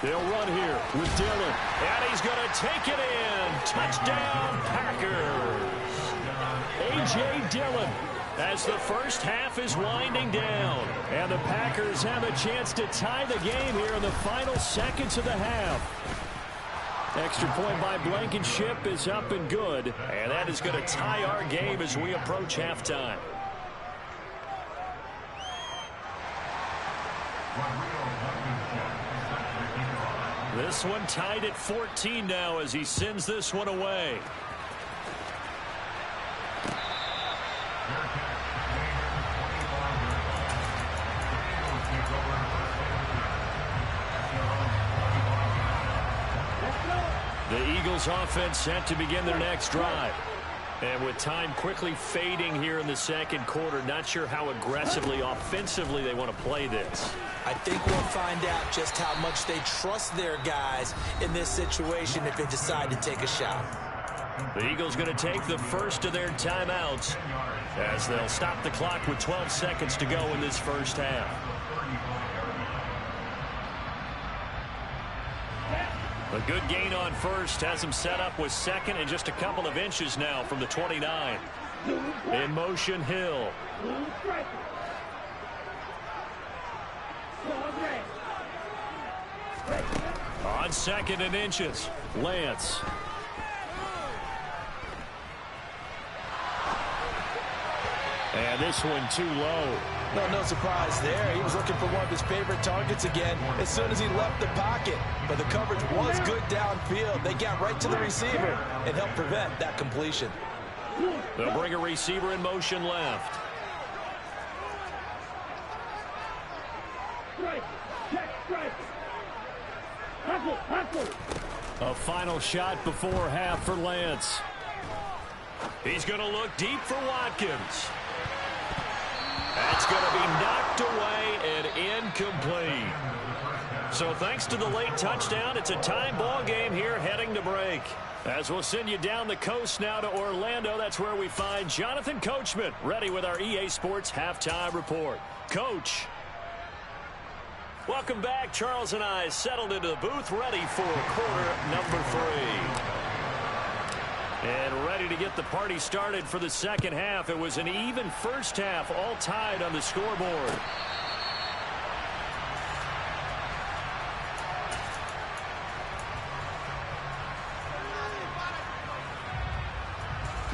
They'll run here with Dillon. And he's going to take it in. Touchdown, Packers. A.J. Dillon as the first half is winding down. And the Packers have a chance to tie the game here in the final seconds of the half. Extra point by Blankenship is up and good. And that is going to tie our game as we approach halftime. This one tied at 14 now as he sends this one away. The Eagles offense set to begin their next drive. And with time quickly fading here in the second quarter, not sure how aggressively, offensively they want to play this. I think we'll find out just how much they trust their guys in this situation if they decide to take a shot. The Eagles going to take the first of their timeouts as they'll stop the clock with 12 seconds to go in this first half. A good gain on first has him set up with second and just a couple of inches now from the 29. In motion, Hill. On second and inches, Lance. And this one too low. No surprise there. He was looking for one of his favorite targets again as soon as he left the pocket. But the coverage was good downfield. They got right to the receiver and helped prevent that completion. They'll bring a receiver in motion left. A final shot before half for Lance. He's going to look deep for Watkins. That's going to be knocked away and incomplete. So thanks to the late touchdown, it's a tie ball game here heading to break. As we'll send you down the coast now to Orlando, that's where we find Jonathan Coachman ready with our EA Sports Halftime Report. Coach. Welcome back. Charles and I settled into the booth ready for quarter number 3. And ready to get the party started for the second half. It was an even first half, all tied on the scoreboard.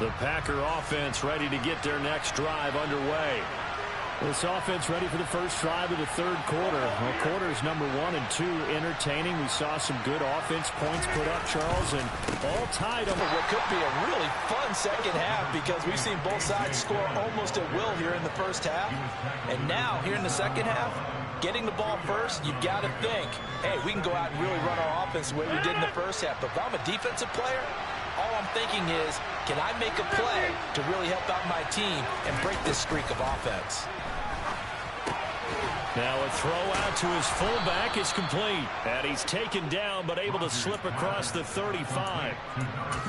The Packer offense ready to get their next drive underway. This offense ready for the first drive of the third quarter. Well, quarters number 1 and 2 entertaining. We saw some good offense points put up, Charles, and all tied on what could be a really fun second half because we've seen both sides score almost at will here in the first half. And now, here in the second half, getting the ball first, you've got to think, hey, we can go out and really run our offense the way we did in the first half. But if I'm a defensive player, all I'm thinking is, can I make a play to really help out my team and break this streak of offense? Now a throw out to his fullback is complete. And he's taken down but able to slip across the 35.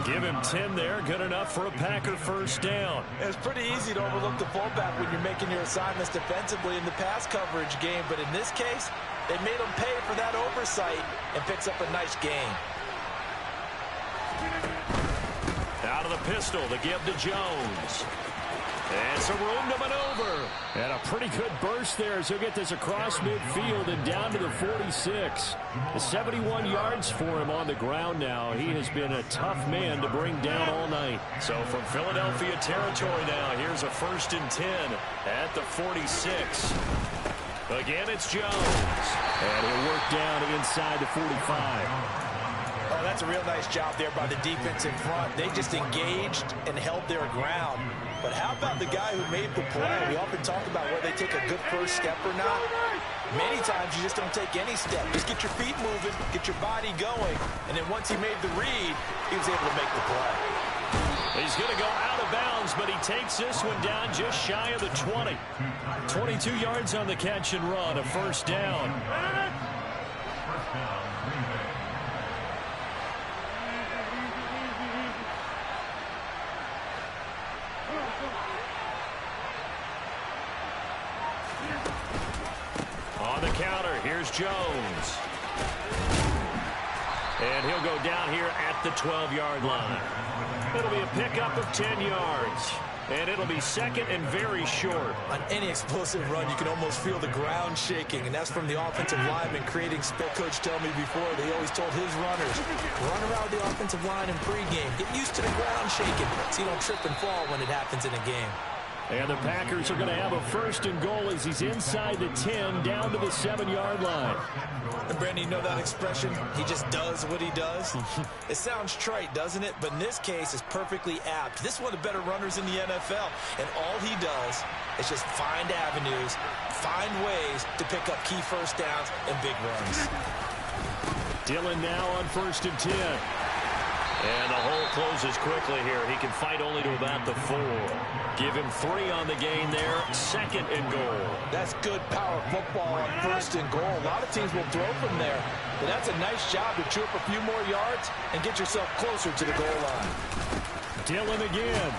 Give him 10 there. Good enough for a Packer first down. It's pretty easy to overlook the fullback when you're making your assignments defensively in the pass coverage game. But in this case, they made him pay for that oversight and picks up a nice gain. Out of the pistol to give to Jones. And some room to maneuver. And a pretty good burst there as he'll get this across midfield and down to the 46. 71 yards for him on the ground now. He has been a tough man to bring down all night. So from Philadelphia territory now, here's a 1st and 10 at the 46. Again, it's Jones. And he'll work down inside the 45. Oh, that's a real nice job there by the defense in front. They just engaged and held their ground. But how about the guy who made the play? We often talk about whether they take a good first step or not. Many times you just don't take any step. Just get your feet moving, get your body going, and then once he made the read, he was able to make the play. He's going to go out of bounds, but he takes this one down just shy of the 20. 22 yards on the catch and run, a first down. On the counter, here's Jones. And he'll go down here at the 12-yard line. It'll be a pickup of 10 yards. And it'll be second and very short. On any explosive run, you can almost feel the ground shaking, and that's from the offensive lineman creating space. Coach told me before, they always told his runners, run around the offensive line in pregame. Get used to the ground shaking so you don't trip and fall when it happens in a game. And the Packers are going to have a first and goal as he's inside the 10, down to the 7-yard line. And Brandon, you know that expression? He just does what he does. It sounds trite, doesn't it? But in this case, it's perfectly apt. This is one of the better runners in the NFL. And all he does is just find avenues, find ways to pick up key first downs and big runs. Dillon now on first and 10. And the hole closes quickly here. He can fight only to about the 4. Give him 3 on the gain there. Second and goal. That's good power football on first and goal. A lot of teams will throw from there. But that's a nice job to chew up a few more yards and get yourself closer to the goal line. Dillon again.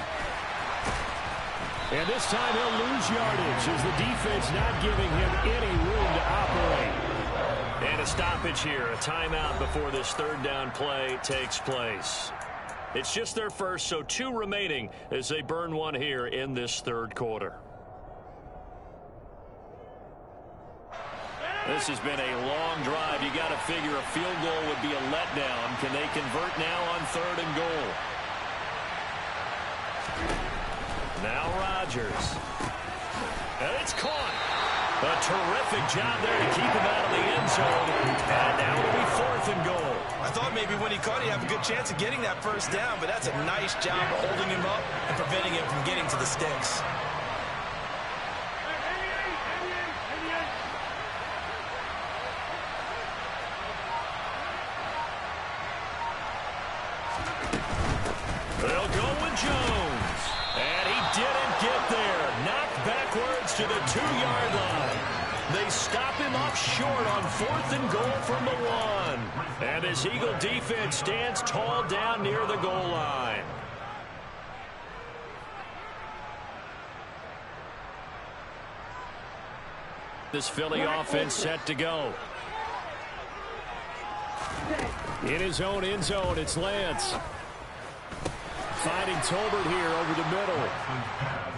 And this time he'll lose yardage as the defense not giving him any room to operate. And a stoppage here, a timeout before this third down play takes place. It's just their first, so 2 remaining as they burn one here in this third quarter. This has been a long drive. You got to figure a field goal would be a letdown. Can they convert now on third and goal? Now Rodgers. And it's caught. A terrific job there to keep him out of the end zone. And now it'll be fourth and goal. I thought maybe when he caught, he'd have a good chance of getting that first down, but that's a nice job of holding him up and preventing him from getting to the sticks. They'll go with Jones. And he didn't get there. Knocked backwards to the 2-yard line. They stop him up short on fourth and goal from the 1. And this Eagle defense stands tall down near the goal line. This Philly offense set to go. In his own end zone, it's Lance. Finding Tolbert here over the middle.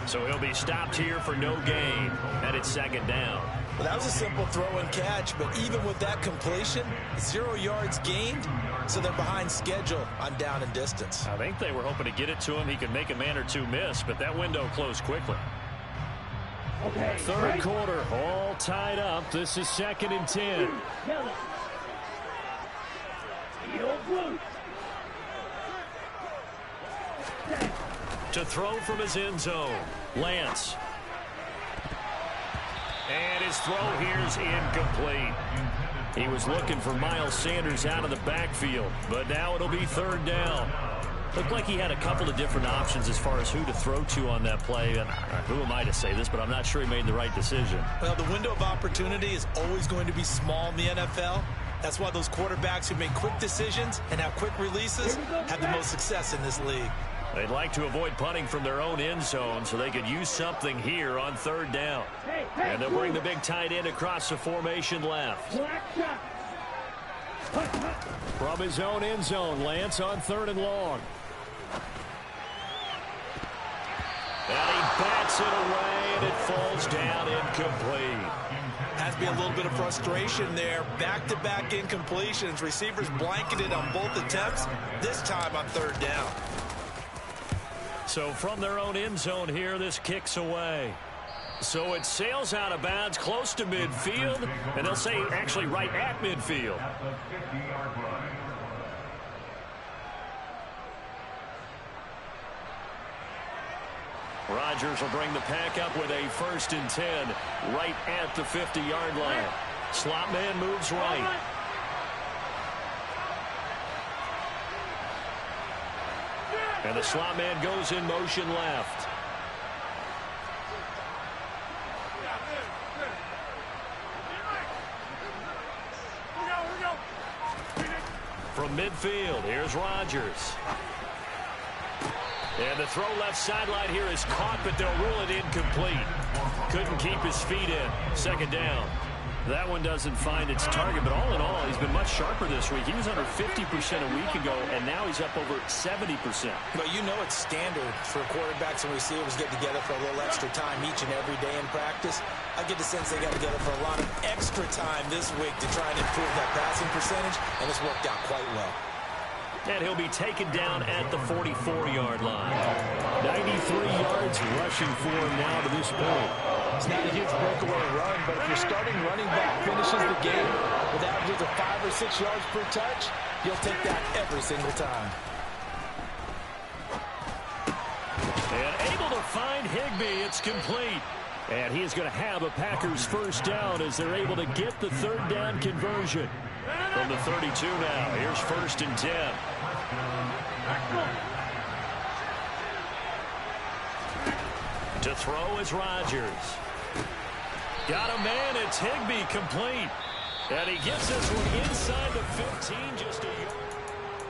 So he'll be stopped here for no gain. And it's second down. Well, that was a simple throw and catch, but even with that completion, 0 yards gained, so they're behind schedule on down and distance. I think they were hoping to get it to him. He could make a man or two miss, but that window closed quickly. Okay, third quarter, all tied up. This is second and 10. To throw from his end zone, Lance. And his throw here's incomplete. He was looking for Miles Sanders out of the backfield, but now it'll be third down. Looked like he had a couple of different options as far as who to throw to on that play. And who am I to say this, but I'm not sure he made the right decision. Well, the window of opportunity is always going to be small in the NFL. That's why those quarterbacks who make quick decisions and have quick releases have the most success in this league. They'd like to avoid punting from their own end zone so they could use something here on third down. And they'll bring the big tight end across the formation left. From his own end zone, Lance on third and long. And he bats it away, and it falls down incomplete. Has to be a little bit of frustration there. Back-to-back incompletions. Receivers blanketed on both attempts, this time on third down. So from their own end zone here, this kicks away. So it sails out of bounds close to midfield, and they'll say actually right at midfield. Rodgers will bring the pack up with a first and 10 right at the 50-yard line. Slot man moves right. And the slot man goes in motion left. From midfield, here's Rodgers. And the throw left sideline here is caught, but they'll rule it incomplete. Couldn't keep his feet in. Second down. That one doesn't find its target, but all in all, he's been much sharper this week. He was under 50% a week ago, and now he's up over 70%. But you know it's standard for quarterbacks and receivers get together for a little extra time each and every day in practice. I get the sense they got together for a lot of extra time this week to try and improve that passing percentage, and it's worked out quite well. And he'll be taken down at the 44-yard line. 93 yards rushing for him now to this point. It's not a huge breakaway run, but if your starting running back finishes the game with averages of 5 or 6 yards per touch, you'll take that every single time. And able to find Higbee. It's complete. And he is going to have a Packers first down as they're able to get the third down conversion. From the 32 now, here's 1st and 10. To throw is Rodgers. Got a man, it's Higbee, complete. And he gets this one inside the 15, just a yard.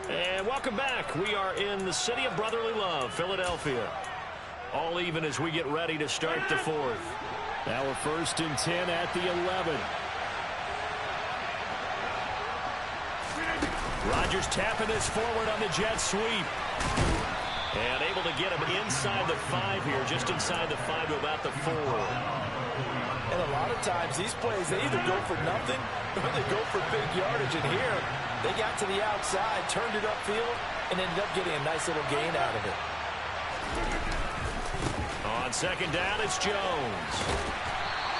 And welcome back. We are in the city of brotherly love, Philadelphia. All even as we get ready to start the 4th. Now we're 1st and 10 at the 11. Rodgers tapping this forward on the jet sweep. And able to get him inside the 5 here, just inside the 5 to about the 4. And a lot of times these plays, they either go for nothing or they go for big yardage. And here, they got to the outside, turned it upfield, and ended up getting a nice little gain out of it. On 2nd down, it's Jones.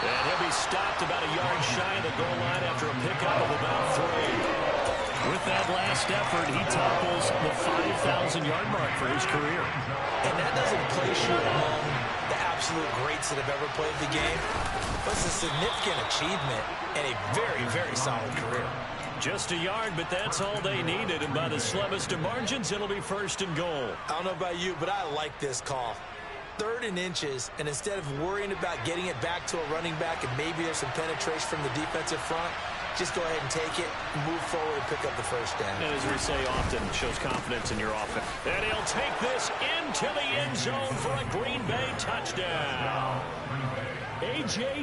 And he'll be stopped about a yard shy of the goal line after a pickup of about 3. With that last effort, he topples the 5,000-yard mark for his career. And that doesn't place you among the absolute greats that have ever played the game. But it's a significant achievement and a very, very solid career. Just a yard, but that's all they needed. And by the slimmest of margins, it'll be 1st and goal. I don't know about you, but I like this call. 3rd and inches, and instead of worrying about getting it back to a running back and maybe there's some penetration from the defensive front, just go ahead and take it, move forward, and pick up the 1st down. And as we say often, shows confidence in your offense. And he'll take this into the end zone for a Green Bay touchdown. A.J.